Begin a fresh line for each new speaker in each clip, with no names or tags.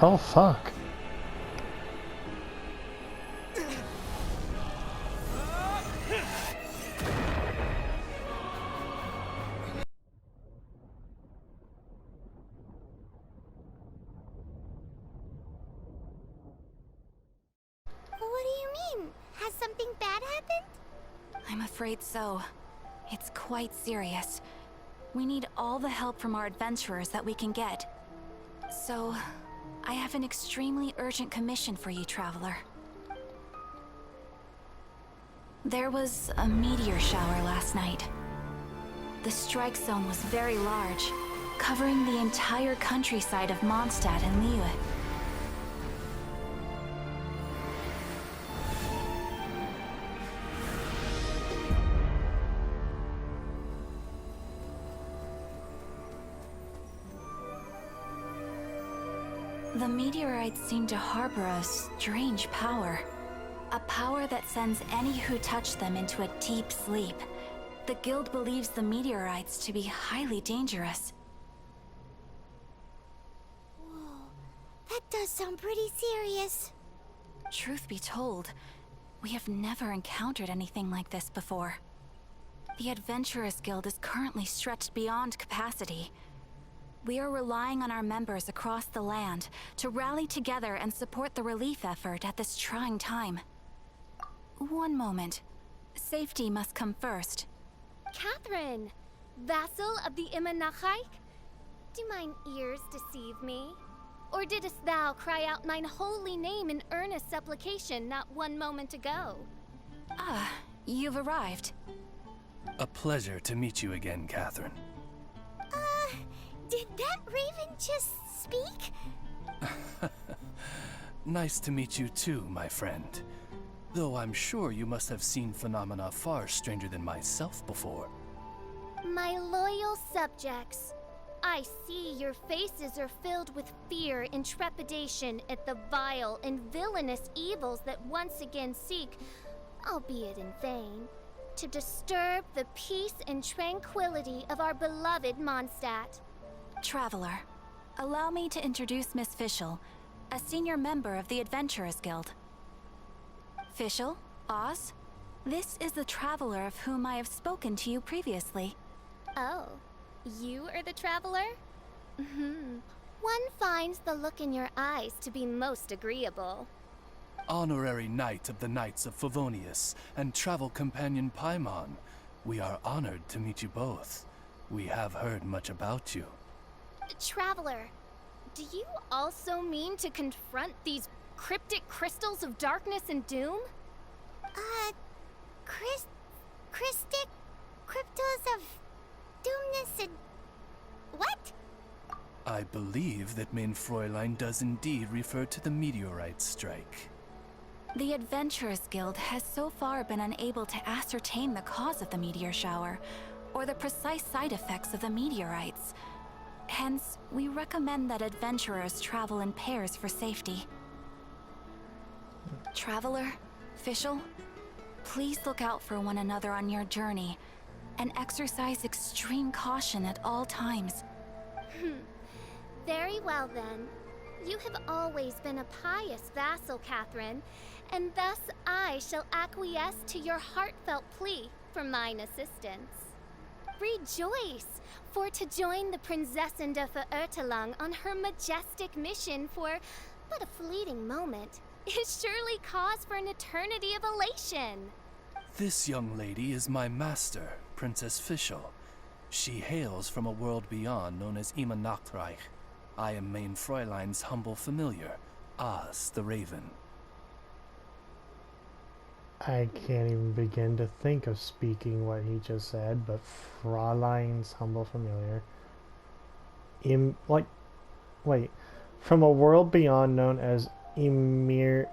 Oh, fuck.
What do you mean? Has something bad happened?
I'm afraid so. It's quite serious. We need all the help from our adventurers that we can get. So, I have an extremely urgent commission for you, Traveler. There was a meteor shower last night. The strike zone was very large, covering the entire countryside of Mondstadt and Liyue. The meteorites seem to harbor a strange power. A power that sends any who touch them into a deep sleep. The guild believes the meteorites to be highly dangerous.
Whoa, that does sound pretty serious.
Truth be told, we have never encountered anything like this before. The Adventurers Guild is currently stretched beyond capacity. We are relying on our members across the land to rally together and support the relief effort at this trying time. One moment. Safety must come first.
Catherine, vassal of the Imanachike? Do mine ears deceive me? Or didst thou cry out mine holy name in earnest supplication not one moment ago?
Ah, you've arrived.
A pleasure to meet you again, Catherine.
Did that raven just speak?
Nice to meet you too, my friend. Though I'm sure you must have seen phenomena far stranger than myself before.
My loyal subjects, I see your faces are filled with fear and trepidation at the vile and villainous evils that once again seek, albeit in vain, to disturb the peace and tranquility of our beloved Mondstadt.
Traveler, allow me to introduce Miss Fischl, a senior member of the Adventurers Guild. Fischl, Oz, this is the Traveler of whom I have spoken to you previously.
Oh, you are the Traveler? One finds the look in your eyes to be most agreeable.
Honorary Knight of the Knights of Favonius and travel companion Paimon, we are honored to meet you both. We have heard much about you.
Traveler, do you also mean to confront these cryptic crystals of darkness and doom?
Christic cryptos of doomness and... what?
I believe that Main Fräulein does indeed refer to the meteorite strike.
The Adventurers Guild has so far been unable to ascertain the cause of the meteor shower, or the precise side effects of the meteorites. Hence, we recommend that adventurers travel in pairs for safety. Traveler, Fischl, please look out for one another on your journey, and exercise extreme caution at all times.
Very well then. You have always been a pious vassal, Catherine, and thus I shall acquiesce to your heartfelt plea for mine assistance. Rejoice, for to join the Prinzessin de Verurteilung on her majestic mission for but a fleeting moment is surely cause for an eternity of elation.
This young lady is my master, Princess Fischl. She hails from a world beyond known as Imanachreich. I am Main Fräulein's humble familiar, Oz the Raven.
I can't even begin to think of speaking what he just said, but Fräulein's humble familiar. Wait, from a world beyond known as Imirnachtrek?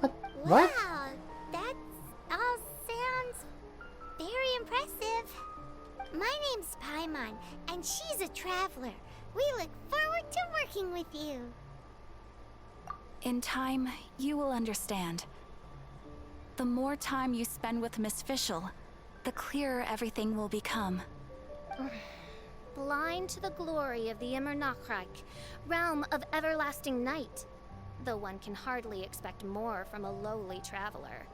What?
Wow, that all sounds very impressive. My name's Paimon, and she's a traveler. We look forward to working with you.
In time, you will understand. The more time you spend with Miss Fischl, the clearer everything will become.
blind to the glory of the Immernachtreich, realm of everlasting night, though one can hardly expect more from a lowly traveler.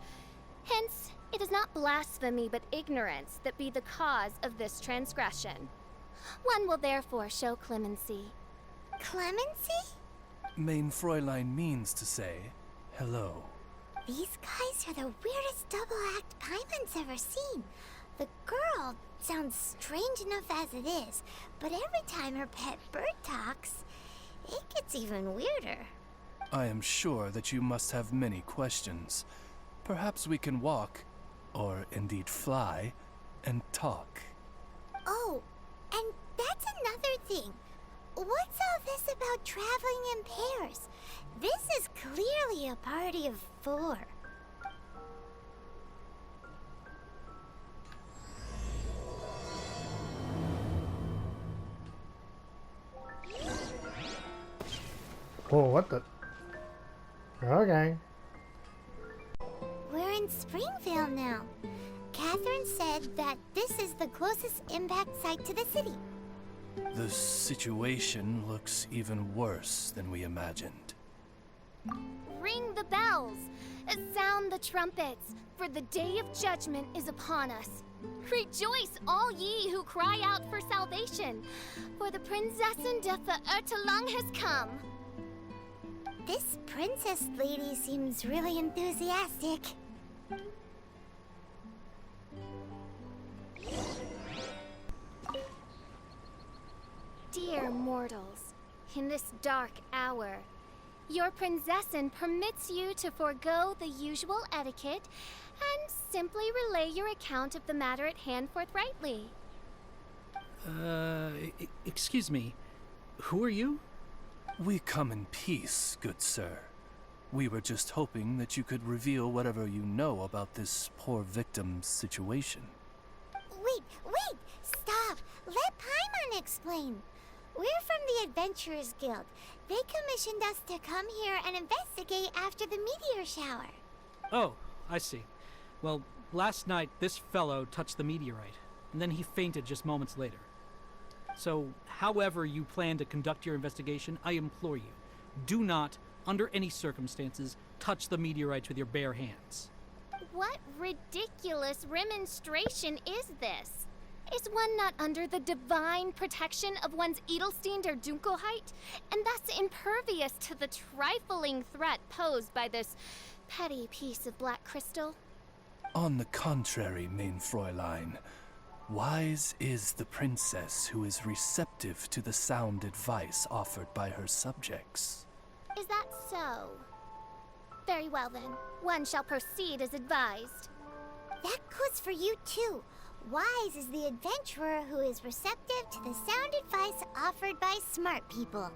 Hence, it is not blasphemy but ignorance that be the cause of this transgression. One will therefore show clemency.
Clemency?
Main Fräulein means to say hello.
These guys are the weirdest double act Paimon's ever seen. The girl sounds strange enough as it is, but every time her pet bird talks, it gets even weirder.
I am sure that you must have many questions. Perhaps we can walk, or indeed fly, and talk.
Oh, and that's another thing. What's all this about traveling in pairs? This is clearly a party of 4.
Whoa, what the? Okay.
We're in Springvale now. Catherine said that this is the closest impact site to the city.
The situation looks even worse than we imagined.
Ring the bells! Sound the trumpets, for the day of judgment is upon us. Rejoice, all ye who cry out for salvation, for the Prinzessin de Verurteilung has come.
This princess lady seems really enthusiastic.
Dear mortals, in this dark hour, your Prinzessin permits you to forego the usual etiquette and simply relay your account of the matter at hand forthrightly.
Excuse me. Who are you?
We come in peace, good sir. We were just hoping that you could reveal whatever you know about this poor victim's situation.
Wait! Stop! Let Paimon explain. We're from the Adventurers Guild. They commissioned us to come here and investigate after the meteor shower.
Oh, I see. Well, last night this fellow touched the meteorite, and then he fainted just moments later. So, however you plan to conduct your investigation, I implore you, do not, under any circumstances, touch the meteorites with your bare hands.
What ridiculous remonstration is this? Is one not under the divine protection of one's Edelstein der Dunkelheit, and thus impervious to the trifling threat posed by this petty piece of black crystal?
On the contrary, Main Fräulein, wise is the princess who is receptive to the sound advice offered by her subjects.
Is that so? Very well then, one shall proceed as advised.
That goes for you too. Wise is the adventurer who is receptive to the sound advice offered by smart people.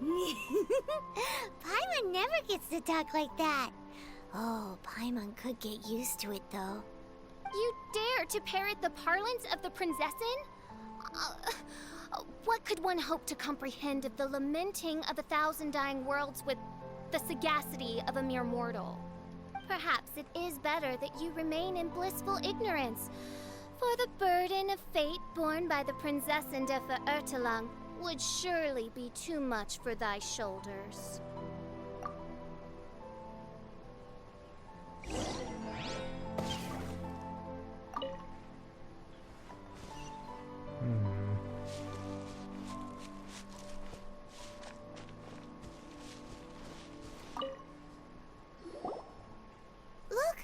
Paimon never gets to talk like that. Oh, Paimon could get used to it though.
You dare to parrot the parlance of the Prinzessin? What could one hope to comprehend of the lamenting of 1,000 dying worlds with the sagacity of a mere mortal? Perhaps it is better that you remain in blissful ignorance, for the burden of fate borne by the Prinzessin de Verurteilung would surely be too much for thy shoulders.
Look!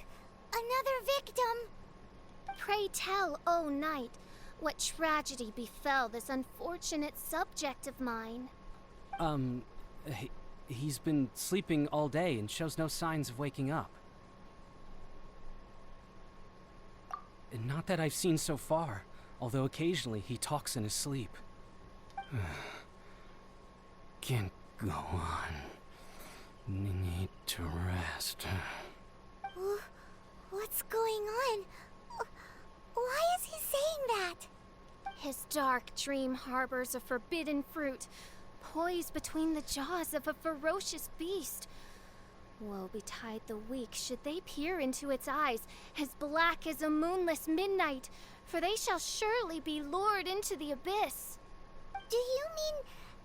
Another victim!
Pray tell, O knight, what tragedy befell this unfortunate subject of mine?
He's been sleeping all day and shows no signs of waking up. And not that I've seen so far, although occasionally he talks in his sleep. Can't go on. Need to rest.
What's going on? Why is he saying that?
His dark dream harbors a forbidden fruit, poised between the jaws of a ferocious beast. Woe betide the weak should they peer into its eyes, as black as a moonless midnight, for they shall surely be lured into the abyss.
Do you mean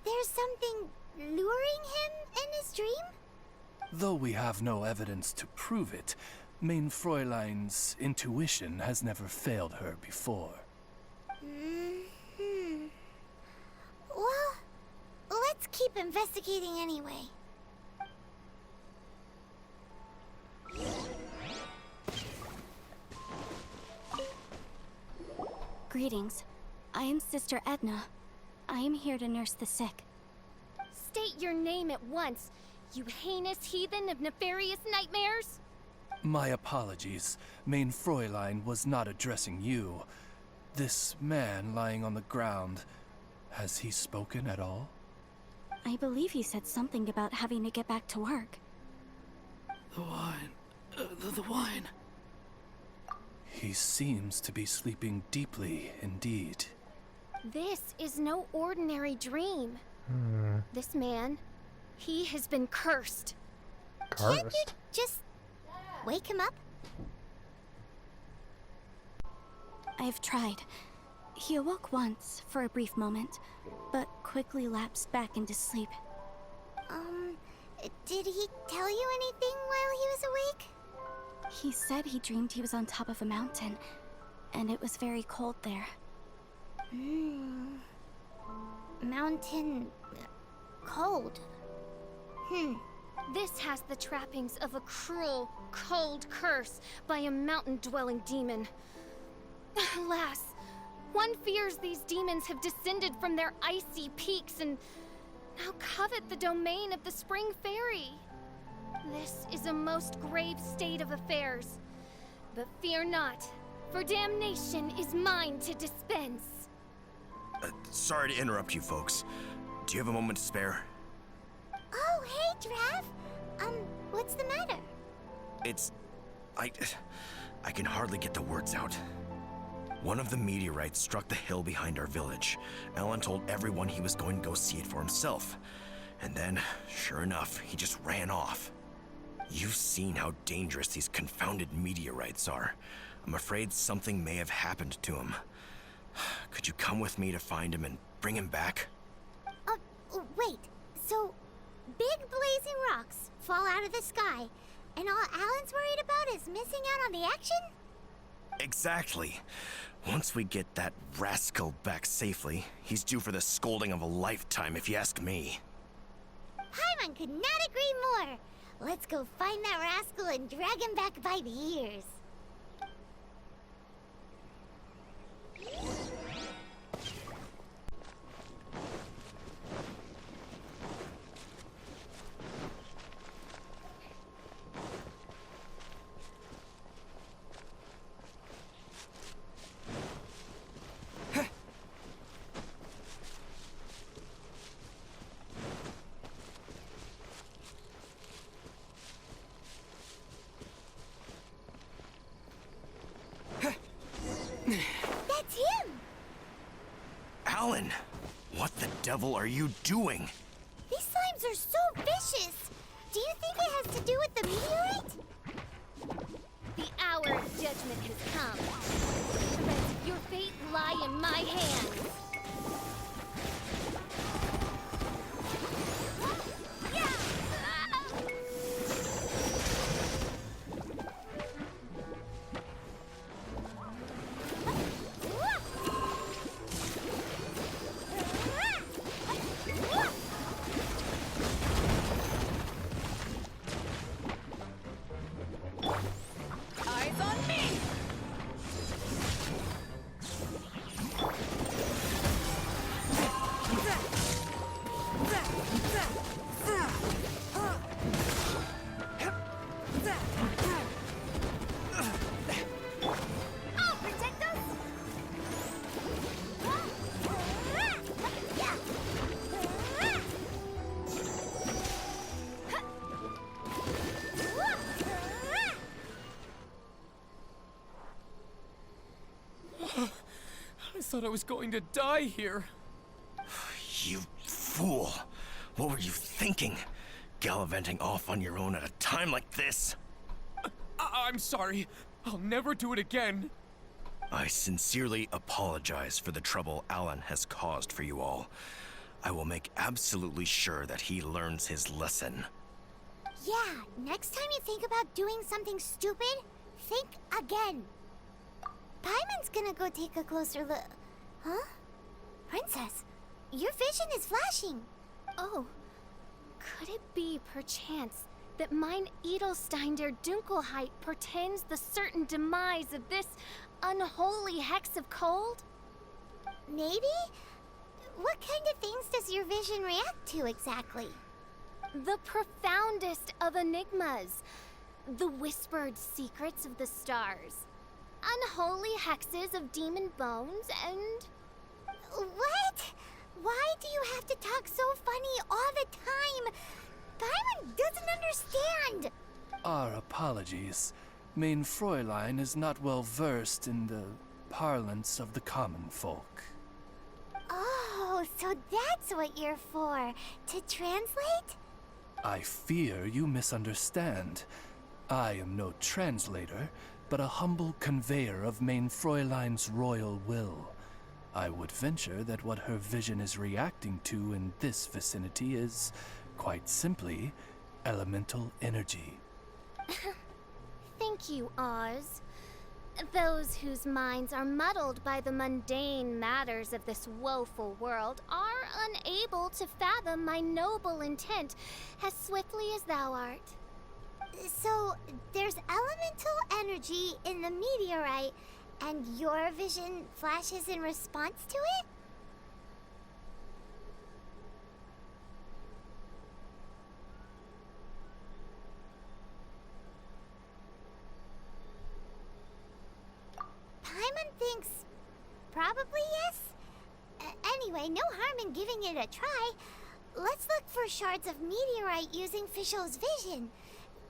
there's something luring him in his dream?
Though we have no evidence to prove it, Main Fräulein's intuition has never failed her before.
Well, let's keep investigating anyway.
Greetings. I am Sister Edna. I am here to nurse the sick.
State your name at once, you heinous heathen of nefarious nightmares!
My apologies. Main Fräulein was not addressing you. This man lying on the ground, has he spoken at all?
I believe he said something about having to get back to work.
The wine. The wine.
He seems to be sleeping deeply indeed.
This is no ordinary dream. This man, he has been cursed.
Can't you
Cursed.
just wake him up?
I have tried. He awoke once, for a brief moment, but quickly lapsed back into sleep.
Did he tell you anything while he was awake?
He said he dreamed he was on top of a mountain, and it was very cold there.
Mountain... cold.
This has the trappings of a cruel, cold curse by a mountain-dwelling demon. Alas, one fears these demons have descended from their icy peaks and now covet the domain of the Spring Fairy. This is a most grave state of affairs. But fear not, for damnation is mine to dispense.
Sorry to interrupt you folks. Do you have a moment to spare?
Oh, hey, Drav. What's the matter?
I can hardly get the words out. One of the meteorites struck the hill behind our village. Alan told everyone he was going to go see it for himself. And then, sure enough, he just ran off. You've seen how dangerous these confounded meteorites are. I'm afraid something may have happened to him. Could you come with me to find him and bring him back?
Wait. So, big blazing rocks fall out of the sky, and all Alan's worried about is missing out on the action?
Exactly. Once we get that rascal back safely, he's due for the scolding of a lifetime, if you ask me.
Paimon could not agree more. Let's go find that rascal and drag him back by the ears. That's him!
Alan! What the devil are you doing?
These slimes are so vicious! Do you think it has to do with the meteorite?
The hour of judgment has come. The rest of your fate lie in my hands.
Eyes on me!
I'll protect us!
I thought I was going to die here.
You fool! What were you thinking? Gallivanting off on your own at a time like this?
I'm sorry. I'll never do it again.
I sincerely apologize for the trouble Alan has caused for you all. I will make absolutely sure that he learns his lesson.
Yeah, next time you think about doing something stupid, think again. Paimon's gonna go take a closer look. Huh? Princess, your vision is flashing.
Oh, could it be, perchance, that mine Edelstein der Dunkelheit portends the certain demise of this unholy hex of cold?
Maybe? What kind of things does your vision react to exactly?
The profoundest of enigmas. The whispered secrets of the stars. Unholy hexes of demon bones and...
What? Why do you have to talk so funny all the time? Paimon doesn't understand!
Our apologies. Main Fräulein is not well versed in the parlance of the common folk.
Oh, so that's what you're for. To translate?
I fear you misunderstand. I am no translator, but a humble conveyor of Main Fräulein's royal will. I would venture that what her vision is reacting to in this vicinity is, quite simply, elemental energy.
Thank you, Oz. Those whose minds are muddled by the mundane matters of this woeful world are unable to fathom my noble intent as swiftly as thou art.
So, there's elemental energy in the meteorite, and your vision flashes in response to it? Paimon thinks probably yes. Anyway, no harm in giving it a try. Let's look for shards of meteorite using Fischl's vision.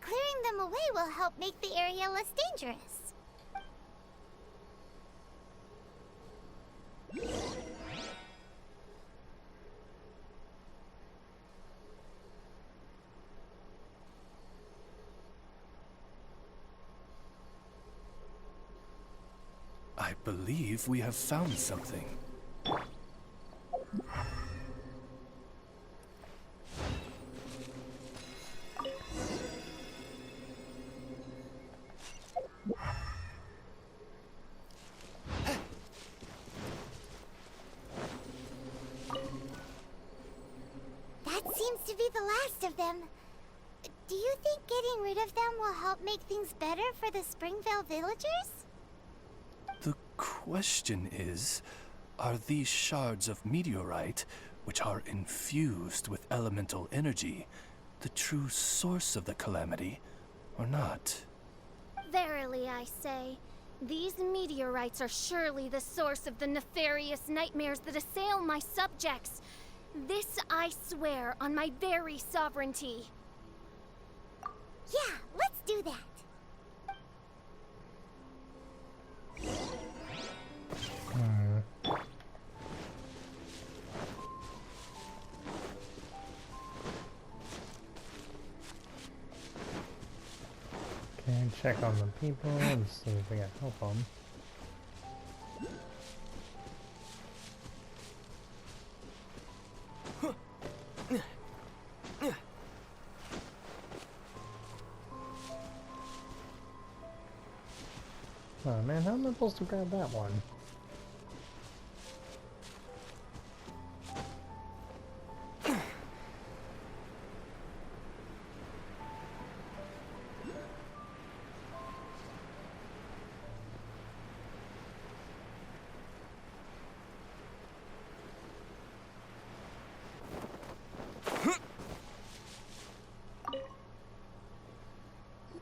Clearing them away will help make the area less dangerous.
I believe we have found something.
That seems to be the last of them. Do you think getting rid of them will help make things better for the Springvale villagers?
The question is, are these shards of meteorite, which are infused with elemental energy, the true source of the calamity, or not?
Verily, I say, these meteorites are surely the source of the nefarious nightmares that assail my subjects. This I swear on my very sovereignty.
Yeah, let's do that.
Okay, check on the people and see if we can help them. Oh man, how am I supposed to grab that one?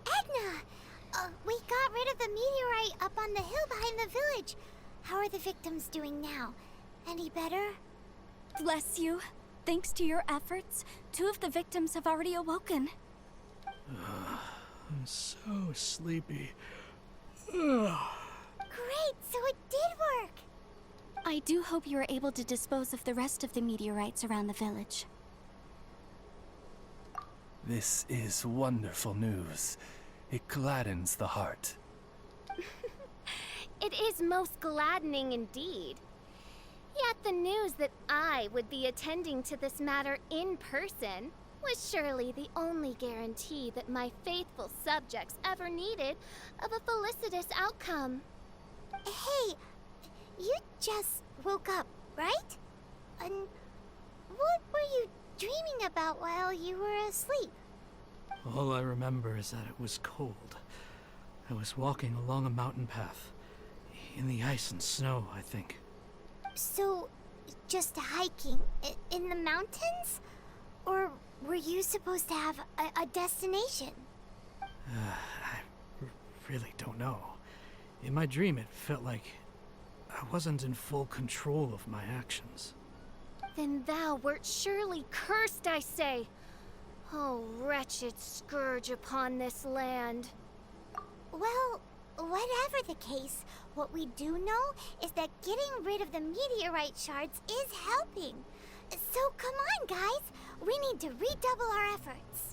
Edna! We got rid of the meteorite up on the hill behind the village. How are the victims doing now? Any better?
Bless you. Thanks to your efforts, 2 of the victims have already awoken.
I'm so sleepy.
Great, so it did work!
I do hope you are able to dispose of the rest of the meteorites around the village.
This is wonderful news. It gladdens the heart.
It is most gladdening indeed. Yet the news that I would be attending to this matter in person was surely the only guarantee that my faithful subjects ever needed of a felicitous outcome.
Hey, you just woke up, right? And what were you dreaming about while you were asleep?
All I remember is that it was cold. I was walking along a mountain path. In the ice and snow, I think.
So, just hiking in the mountains? Or were you supposed to have a destination?
I really don't know. In my dream, it felt like I wasn't in full control of my actions.
Then thou wert surely cursed, I say. Oh, wretched scourge upon this land.
Well, whatever the case, what we do know is that getting rid of the meteorite shards is helping. So come on, guys. We need to redouble our efforts.